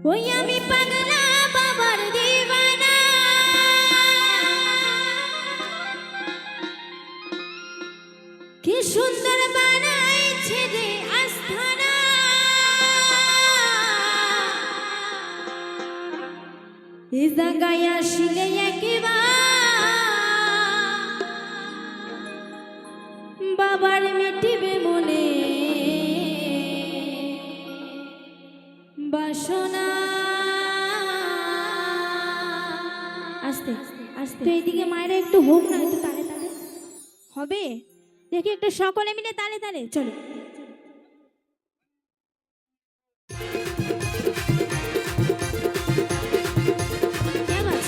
ওই আমি পাগলা বাবার দিওয়ানা, কি সুন্দর বানাইছে রে আস্থানা। এই জায়গায় আসলে একবার বাবার মিটিবে মনে বাসনা। আস্তে আস্তে এইদিকে মায়েরা একটু হোক না, একটু তালে তালে হবে দেখি, একটু সকলে মিলে তালে তালে চলো।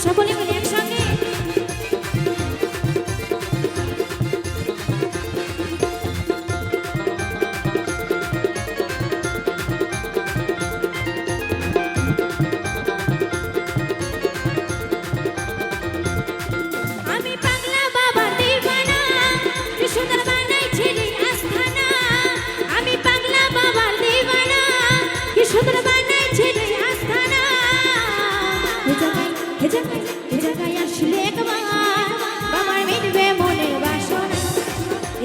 সকলে মিলে একসঙ্গে আমি পাগলা বাবার দিওয়ানা, কি সুন্দর বানাইছে রে আস্থানা। আমি পাগলা বাবার দিওয়ানা, কি সুন্দর বানাইছে রে আস্থানা। এ জায়গায় আসলে একবার বাবার মিটবে মনের বাসনা।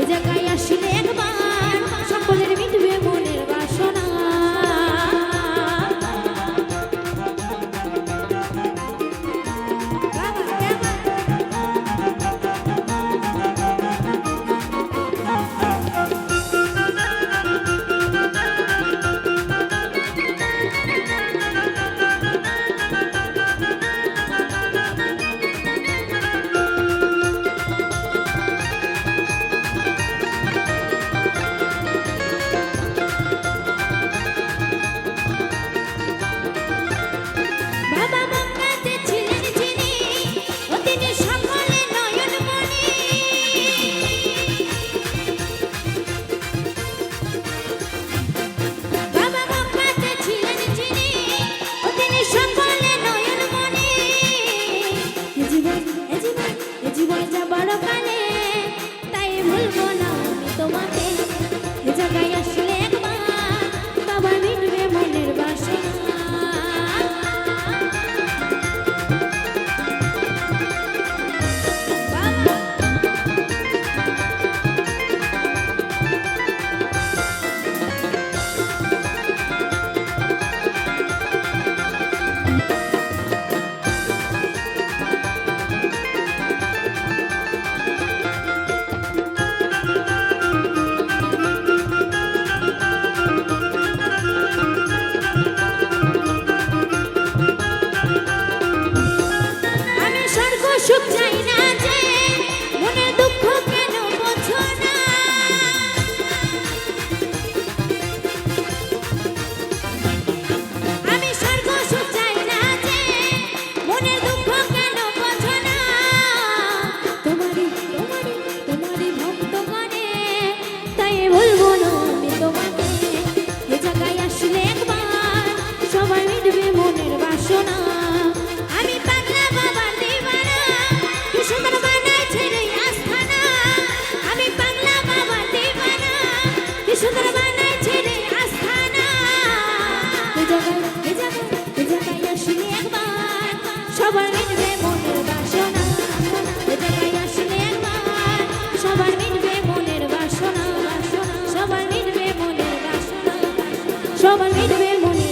এ জায়গায় আসলে একবার সকলের মিটবে মনের বাসনা। সুখ চাই না যে মনের দুঃখ কেন বোঝো না। আমি স্বর্গ সুখ চাই না যে মনের দুঃখ কেন বোঝো না। তোমারই ভক্ত করে তাই বলবো না আমি তোমাকে। এ জায়গায় আসলে একবার সবাই মিটবে মনের বাসনা। আমি পাগলা বাবার দিওয়ানা, কি সুন্দর বানাইছে রে আস্থানা। আমি পাগলা বাবার দিওয়ানা, কি সুন্দর বানাইছে রে আস্থানা। এ জায়গায় আসলে একবার সবার মিটবে মনের বাসনা। এ জায়গায় আসলে একবার সবার মিটবে মনের বাসনা। সবার মিটবে মনের বাসনা, সবার মিটবে মনের